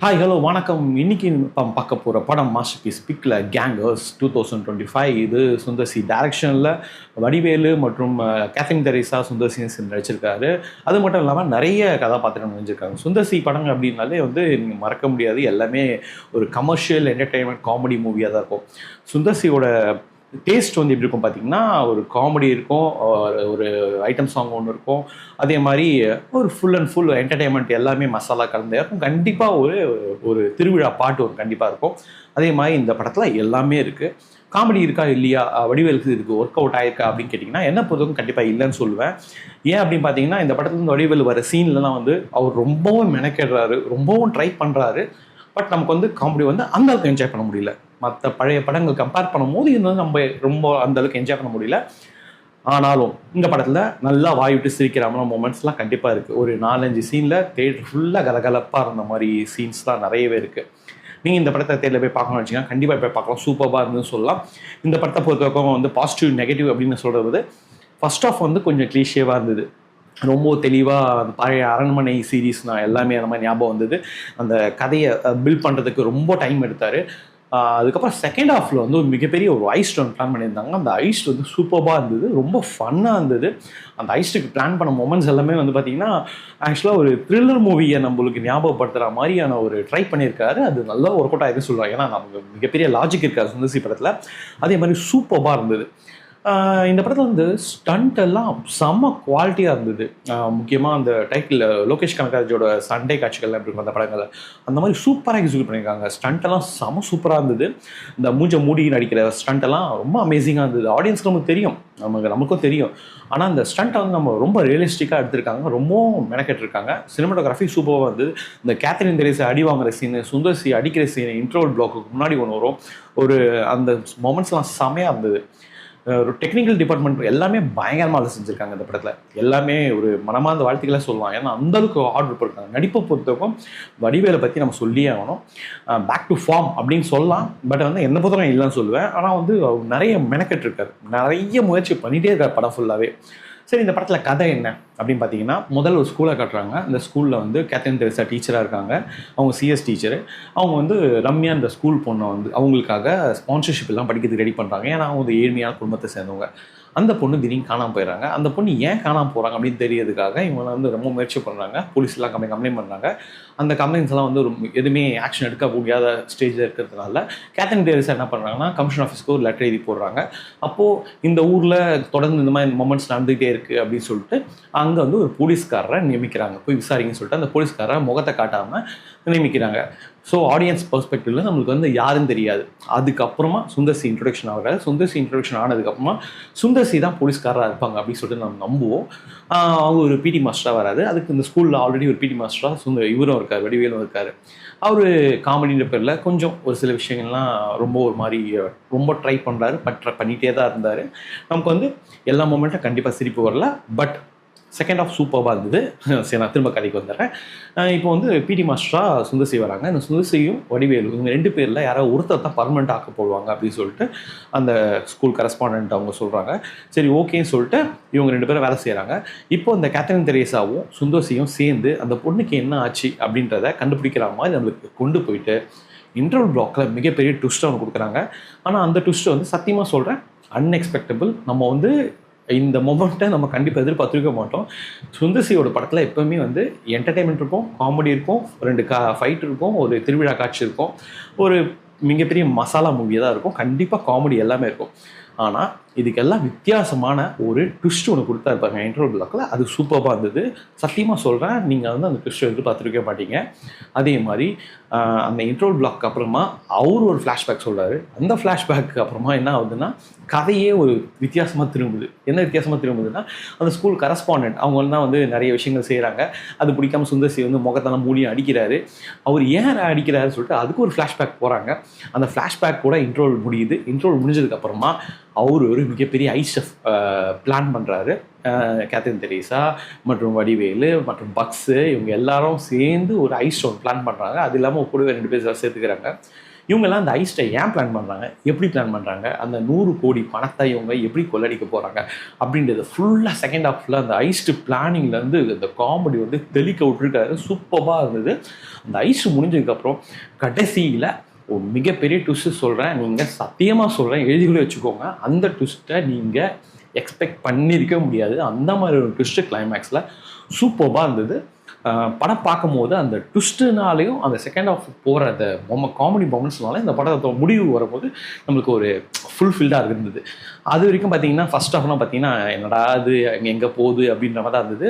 Hi hello வணக்கம். இன்னைக்கு பார்க்க போகிற படம் மாஸ்டர் பீஸ் பிக்கில் கேங்கர்ஸ் 2025. இது சுந்தர்சி டைரக்ஷனில் வடிவேலு மற்றும் கேத்ரின் தெரேசா சுந்தர்சி நடிச்சிருக்காரு. அது மட்டும் இல்லாமல் நிறைய கதாபாத்திரம் நடிச்சிருக்காங்க. சுந்தர்சி படங்கள் அப்படின்னாலே நீங்கள் மறக்க முடியாது. எல்லாமே ஒரு கமர்ஷியல் என்டர்டெயின்மெண்ட் காமெடி மூவியாக தான் இருக்கும். சுந்தர்சியோட டேஸ்ட் எப்படி இருக்கும் பார்த்தீங்கன்னா, ஒரு காமெடி இருக்கும், ஒரு ஐட்டம் சாங் ஒன்று இருக்கும், அதே மாதிரி ஒரு ஃபுல் அண்ட் ஃபுல் என்டர்டெயின்மெண்ட் எல்லாமே மசாலா கலந்தே இருக்கும். கண்டிப்பாக ஒரு ஒரு திருவிழா பாட்டு ஒரு கண்டிப்பாக இருக்கும். அதே மாதிரி இந்த படத்தில் எல்லாமே இருக்குது. காமெடி இருக்கா இல்லையா, வடிவேலுக்கு இதுக்கு ஒர்க் அவுட் ஆயிருக்கா அப்படின்னு கேட்டிங்கன்னா, என்ன பொறுத்தவரைக்கும் கண்டிப்பாக இல்லைன்னு சொல்லுவேன். ஏன் அப்படின்னு பார்த்தீங்கன்னா, இந்த படத்துலேருந்து வடிவேலு வர சீன்லலாம் அவர் ரொம்பவும் மெனக்கெடுறாரு, ரொம்பவும் ட்ரை பண்ணுறாரு. பட் நமக்கு காமெடி அந்த அளவுக்கு என்ஜாய் பண்ண முடியல. மற்ற பழைய படங்கள் கம்பேர் பண்ணும்போது இது நம்ம ரொம்ப அந்த அளவுக்கு என்ஜாய் பண்ண முடியல. ஆனாலும் இந்த படத்தில் நல்லா வாய் விட்டு சிரிக்கிறாம மூமெண்ட்ஸ்லாம் கண்டிப்பாக இருக்குது. ஒரு 4-5 சீனில் தேட்டர் ஃபுல்லாக கலகலப்பாக இருந்த மாதிரி சீன்ஸ்லாம் நிறையவே இருக்குது. நீங்கள் இந்த படத்தை தேட்டரில் போய் பார்க்கணும்னு வச்சிங்கன்னா கண்டிப்பாக போய் பார்க்கலாம். சூப்பராக இருந்துன்னு சொல்லலாம். இந்த படத்தை பொறுத்தவரைக்கும் பாசிட்டிவ் நெகட்டிவ் அப்படின்னு சொல்கிறது, ஃபர்ஸ்ட் ஆஃப் கொஞ்சம் கிளீஷேவாக இருந்தது. ரொம்ப தெளிவாக அந்த பழைய அரண்மனை சீரீஸ் நான் எல்லாமே அந்த மாதிரி ஞாபகம் வந்தது. அந்த கதையை பில்ட் பண்ணுறதுக்கு ரொம்ப டைம் எடுத்தார். அதுக்கப்புறம் செகண்ட் ஹாஃபில் ஒரு மிகப்பெரிய ஒரு ஐஸ்ட் பிளான் பண்ணியிருந்தாங்க. அந்த ஐஸ்ட் சூப்பராக இருந்தது, ரொம்ப ஃபன்னாக இருந்தது. அந்த ஐஸ்ட்டுக்கு பிளான் பண்ண மொமெண்ட்ஸ் எல்லாமே பார்த்திங்கன்னா, ஆக்சுவலாக ஒரு த்ரில்லர் மூவியை நம்மளுக்கு ஞாபகப்படுத்துகிற மாதிரியான ஒரு ட்ரை பண்ணியிருக்காரு. அது நல்லா ஒர்க் அவுட் ஆகிருக்கு சொல்லுவாங்க. ஏன்னா நமக்கு மிகப்பெரிய லாஜிக் இருக்காது சுந்தர்சி படத்தில். அதே மாதிரி சூப்பராக இருந்தது. இந்த படத்தில் ஸ்டண்ட் எல்லாம் செம்ம குவாலிட்டியாக இருந்தது. முக்கியமாக அந்த டைட்டில் லோகேஷ் கனகராஜோட சண்டே காட்சிகள்லாம் எப்படி இருக்கும் அந்த படங்களில், அந்த மாதிரி சூப்பராக எக்ஸிக்யூட் பண்ணியிருக்காங்க. ஸ்டண்ட்டெல்லாம் செம்ம சூப்பராக இருந்தது. இந்த மூஞ்சை மூடி நடிக்கிற ஸ்டண்ட்டெல்லாம் ரொம்ப அமேசிங்காக இருந்தது. ஆடியன்ஸ்க்கு நமக்கு தெரியும், நமக்கும் தெரியும். ஆனால் அந்த ஸ்டண்ட்டை நம்ம ரொம்ப ரியலிஸ்டிக்காக எடுத்திருக்காங்க, ரொம்பவும் மெனக்கெட்டிருக்காங்க. சினிமாட்டோகிராஃபி சூப்பராக இருந்தது. இந்த கேத்ரின் தெரேசா அடி வாங்குற சீனு, சுந்தர்சி அடிக்கிற சீனு, இன்ட்ரோல் பிளாக்குக்கு முன்னாடி ஒன்று வரும், அந்த மொமெண்ட்ஸ்லாம் செமையாக இருந்தது. ஒரு டெக்னிக்கல் டிபார்ட்மெண்ட் எல்லாமே பயங்கரமாக வேலை செஞ்சுருக்காங்க இந்த படத்தில். எல்லாமே ஒரு மனமார்ந்த வாழ்த்துக்களை சொல்லலாம். ஏன்னா அந்தளவுக்கு ஆர்டர் போட்டிருக்காங்க. நடிப்பை பொறுத்தவரைக்கும் வடிவேலை பற்றி நம்ம சொல்லியே ஆகணும். பேக் டு ஃபார்ம் அப்படின்னு சொல்லலாம். பட் என்னை பொறுத்தவரைக்கும் இல்லைன்னு சொல்லுவேன். ஆனால் நிறைய மெனக்கெட்டிருக்காரு, நிறைய முயற்சி பண்ணிகிட்டே இருக்கார் படம் ஃபுல்லாகவே. சரி, இந்த படத்தில் கதை என்ன அப்படின்னு பார்த்தீங்கன்னா, முதல்ல ஒரு ஸ்கூலை காட்டுறாங்க. அந்த ஸ்கூலில் கேத்ரின் தெரேசா டீச்சராக இருக்காங்க. அவங்க சிஎஸ் டீச்சரு. அவங்க ரம்யா இந்த ஸ்கூல் பொண்ணை அவங்களுக்காக ஸ்பான்சர்ஷிப் எல்லாம் படிக்கிறதுக்கு ரெடி பண்ணுறாங்க. ஏன்னா அவங்க ஏழ்மையான குடும்பத்தை சேர்ந்தவங்க. அந்த பொண்ணு திடீர்னு காணாமல் போயிடுறாங்க. அந்த பொண்ணு ஏன் காணாமல் போகிறாங்க அப்படின்னு தெரியறதுக்காக இவங்க ரொம்ப முயற்சி பண்ணுறாங்க. போலீஸ்லாம் கம்ப்ளைண்ட் பண்ணுறாங்க. அந்த கம்ப்ளைண்ட்ஸ்லாம் ஒரு எதுவுமே ஆக்ஷன் எடுக்க முடியாத ஸ்டேஜில் இருக்கிறதுனால கேத்ரின் தெரேசா என்ன பண்ணுறாங்கன்னா, கமிஷன் ஆஃபீஸ்க்கு ஒரு லெட்டர் எழுதி போடுறாங்க. அப்போது இந்த ஊரில் தொடர்ந்து இந்த மாதிரி மொமெண்ட்ஸ் நடந்துகிட்டே இருக்குது அப்படின்னு சொல்லிட்டு அங்கே ஒரு போலீஸ்காரரை நியமிக்கிறாங்க. போய் விசாரிங்கன்னு சொல்லிட்டு அந்த போலீஸ்காரரை முகத்தை காட்டாமல் நியமிக்கிறாங்க. ஸோ ஆடியன்ஸ் பெர்ஸ்பெக்டிவ்ல நம்மளுக்கு யாருன்னு தெரியாது. அதுக்கப்புறமா சுந்தர்சி இன்ட்ரொடக்ஷன் ஆகிறாரு. சுந்தர்சி இன்ட்ரொடக்ஷன் ஆனதுக்கப்புறமா சுந்தர்சி தான் போலீஸ்காரராக இருப்பாங்க அப்படின்னு சொல்லிட்டு நம்ம நம்புவோம். அவங்க ஒரு பிடி மாஸ்டராக வராது. அதுக்கு இந்த ஸ்கூலில் ஆல்ரெடி ஒரு பிடி மாஸ்டராக இவரும் இருக்கார், வடிவேலும் இருக்கார். அவர் காமெடின்ற பேரில் கொஞ்சம் ஒரு சில விஷயங்கள்லாம் ரொம்ப ஒரு மாதிரி ரொம்ப ட்ரை பண்ணுறாரு. பண்ணிகிட்டே தான் இருந்தார். நமக்கு எல்லா மூமெண்ட்டும் கண்டிப்பாக சிரிப்பு வரல. பட் செகண்ட் ஆஃப் சூப்பராக இருந்தது. சரி, நான் திரும்ப கதைக்கு வந்துடுறேன். இப்போ பிடி மாஸ்டராக சுந்தர்சி வராங்க. இந்த சுந்தர்சியும் வடிவேலு இவங்க 2 பேரில் யாராவது ஒருத்தர் தான் பர்மனெண்ட் ஆக்க போடுவாங்க அப்படின்னு சொல்லிட்டு அந்த ஸ்கூல் கரஸ்பாண்டன்ட் அவங்க சொல்கிறாங்க. சரி, ஓகேன்னு சொல்லிட்டு இவங்க 2 பேரும் வேலை செய்கிறாங்க. இப்போ இந்த கேத்ரின் தெரேசாவும் சுந்தர்சியும் சேர்ந்து அந்த பொண்ணுக்கு என்ன ஆச்சு அப்படின்றத கண்டுபிடிக்கிற மாதிரி நம்மளுக்கு கொண்டு போயிட்டு இன்டர்வல் பிளாக்கில் மிகப்பெரிய ட்விஸ்ட்டை அவங்க கொடுக்குறாங்க. ஆனால் அந்த ட்விஸ்ட்டை சத்தியமாக சொல்கிறேன், அன்எக்ஸ்பெக்டபிள். நம்ம இந்த மொமெண்ட்டை நம்ம கண்டிப்பாக எதிர்பார்த்துருக்க மாட்டோம். சுந்தர்சியோட படத்தில் எப்போவுமே என்டர்டெயின்மெண்ட் இருக்கும், காமெடி இருக்கும், 2 ஃபைட் இருக்கும், ஒரு திருவிழா காட்சி இருக்கும், ஒரு மிகப்பெரிய மசாலா மூவியாக தான் இருக்கும். கண்டிப்பாக காமெடி எல்லாமே இருக்கும். ஆனால் இதுக்கெல்லாம் வித்தியாசமான ஒரு ட்விஸ்ட் ஒன்று கொடுத்தா இருப்பாங்க இன்டர்வல் பிளாக்கில். அது சூப்பராக இருந்தது. சத்தியமாக சொல்கிறேன், நீங்கள் அந்த ட்விஸ்ட்டை எதிர்பார்த்துருக்க மாட்டீங்க. அதே மாதிரி அந்த இன்டர்வல் பிளாக் அப்புறமா அவர் ஒரு ஃப்ளாஷ்பேக் சொல்கிறாரு. அந்த ஃப்ளாஷ்பேக்கு அப்புறமா என்ன ஆகுதுன்னா, கதையே ஒரு வித்தியாசமாக திரும்புது. என்ன வித்தியாசமாக திரும்புதுன்னா, அந்த ஸ்கூல் கரஸ்பாண்டன்ட் அவங்க தான் நிறைய விஷயங்கள் செய்கிறாங்க. அது பிடிக்காம சுந்தர்சி முகத்தெல்லாம் மூலியம் அடிக்கிறாரு. அவர் ஏன் அடிக்கிறாருன்னு சொல்லிட்டு அதுக்கு ஒரு ஃப்ளாஷ்பேக் போகிறாங்க. அந்த ஃப்ளாஷ்பேக் கூட இன்ட்ரோல் முடியுது. இன்ட்ரோல் முடிஞ்சதுக்கப்புறமா அவர் ஒரு மிகப்பெரிய ஐஷெஃப் பிளான் பண்ணுறாரு. கேத்ரின் தெரேசா மற்றும் வடிவேலு மற்றும் பக்ஸு இவங்க எல்லாரும் சேர்ந்து ஒரு ஐஸ் ஸ்டோன் பிளான் பண்ணுறாங்க. அது இல்லாமல் கூடவே 2 பேர் சேர்த்துக்கிறாங்க. இவங்கெல்லாம் அந்த ஐஸ்ட்டை ஏன் பிளான் பண்ணுறாங்க, எப்படி பிளான் பண்ணுறாங்க, அந்த 100 கோடி பணத்தை இவங்க எப்படி கொள்ளடிக்க போகிறாங்க அப்படின்றது ஃபுல்லாக செகண்ட் ஹாஃபில் அந்த ஐஸ்ட்டு பிளானிங்லேருந்து இந்த காமெடி வந்து தெளிக்க விட்டுருக்காரு. சூப்பராக இருந்தது. அந்த ஐஸ் முடிஞ்சதுக்கப்புறம் கடைசியில் ஒரு மிகப்பெரிய ட்விஸ்ட்டு சொல்கிறேன், நீங்கள் சத்தியமாக சொல்கிறேன், எழுதிக்கூட வச்சுக்கோங்க, அந்த ட்விஸ்ட்டை நீங்கள் எக்ஸ்பெக்ட் பண்ணியிருக்க முடியாது. அந்த மாதிரி ஒரு ட்விஸ்ட்டு கிளைமேக்ஸில் சூப்பராக இருந்தது. படம் பார்க்கும்போது அந்த ட்விஸ்ட்டுனாலையும் அந்த செகண்ட் ஹாஃப் போகிற அந்த காமெடி மொமெண்ட்ஸ்னால இந்த படத்தோட முடிவு வரும்போது நம்மளுக்கு ஒரு ஃபுல்ஃபில்டாக இருந்தது. அது வரைக்கும் பார்த்தீங்கன்னா ஃபர்ஸ்ட் ஹாஃப்லாம் பார்த்தீங்கன்னா என்னடா அது எங்கே போகுது அப்படின்ற மாதிரி தான் இருந்தது.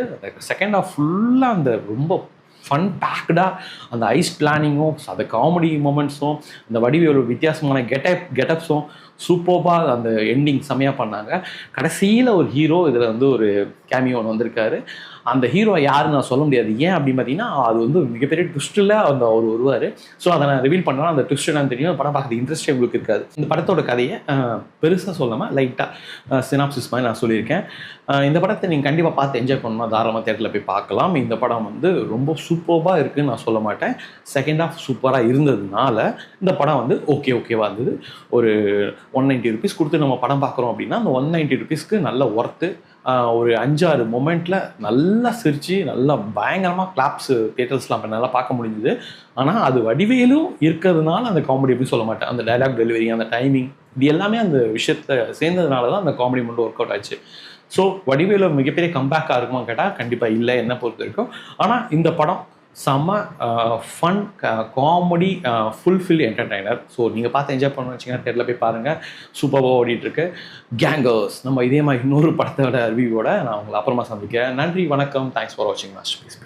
செகண்ட் ஹாஃப் ஃபுல்லாக அந்த ரொம்ப ஃபன் பேக்டாக அந்த ஐஸ் பிளானிங்கும் அந்த காமெடி மூமெண்ட்ஸும் அந்த வடிவேலு வித்தியாசமான கெட்டப்ஸும் சூப்பராக அந்த எண்டிங் செம்மையாக பண்ணாங்க. கடைசியில் ஒரு ஹீரோ இதில் வந்து ஒரு கேமியோ ஒன்று வந்திருக்காரு. அந்த ஹீரோ யாருன்னு நான் சொல்ல முடியாது. ஏன் அப்படின்னு பார்த்தீங்கன்னா அது வந்து மிகப்பெரிய ட்விஸ்ட்டில் அந்த அவர் வருவார். ஸோ அதை நான் ரிவீல் பண்ணலாம். அந்த ட்விஸ்ட் என்னன்னு தெரியும். படம் பார்க்குறது இன்ட்ரெஸ்டே உங்களுக்கு இருக்காது. இந்த படத்தோட கதையை பெருசாக சொல்லாமல் லைட்டாக சினாப்சிஸ் மாதிரி நான் சொல்லியிருக்கேன். இந்த படத்தை நீங்கள் கண்டிப்பாக பார்த்து என்ஜாய் பண்ணணும். தாராளமாக தேட்டரில் போய் பார்க்கலாம். இந்த படம் வந்து ரொம்ப சூப்பராக இருக்குதுன்னு நான் சொல்ல மாட்டேன். செகண்ட் ஹாஃப் சூப்பராக இருந்ததுனால இந்த படம் வந்து ஓகேவா இருந்தது. ஒரு 190 ருபீஸ் கொடுத்து நம்ம படம் பார்க்குறோம் அப்படின்னா அந்த 190 ருபீஸ்க்கு நல்ல ஒர்த்து. ஒரு 5-6 மொமெண்ட்டில் நல்லா சிரித்து நல்லா பயங்கரமாக கிளாப்ஸு தியேட்டர்ஸ்லாம் அப்போ நல்லா பார்க்க முடிஞ்சுது. ஆனால் அது வடிவேலும் இருக்கிறதுனால அந்த காமெடி எப்படி சொல்ல மாட்டேன், அந்த டைலாக் டெலிவரி, அந்த டைமிங், இது எல்லாமே அந்த விஷயத்தை சேர்ந்ததுனால தான் அந்த காமெடி மட்டும் ஒர்க் அவுட் ஆச்சு. ஸோ வடிவேலு மிகப்பெரிய கம்பேக்காக இருக்குமா கேட்டால் கண்டிப்பாக இல்லை, என்ன பொறுத்த வரைக்கும். ஆனால் இந்த படம் செம்ம fun comedy fulfil entertainer. So நீங்கள் பார்த்து என்ஜாய் பண்ணணும்னு வச்சிங்கன்னா தேட்டரில் போய் பாருங்கள். சூப்பராக ஓடிட்டுருக்கு கேங்கர்ஸ். நம்ம இதே மாதிரி இன்னொரு படத்தோட ரிவ்யூவோட நான் உங்களை அப்புறமா சந்திக்கிறேன். நன்றி, வணக்கம். தேங்க்ஸ் ஃபார் வாட்சிங் மாஸ்டர்பீஸ்.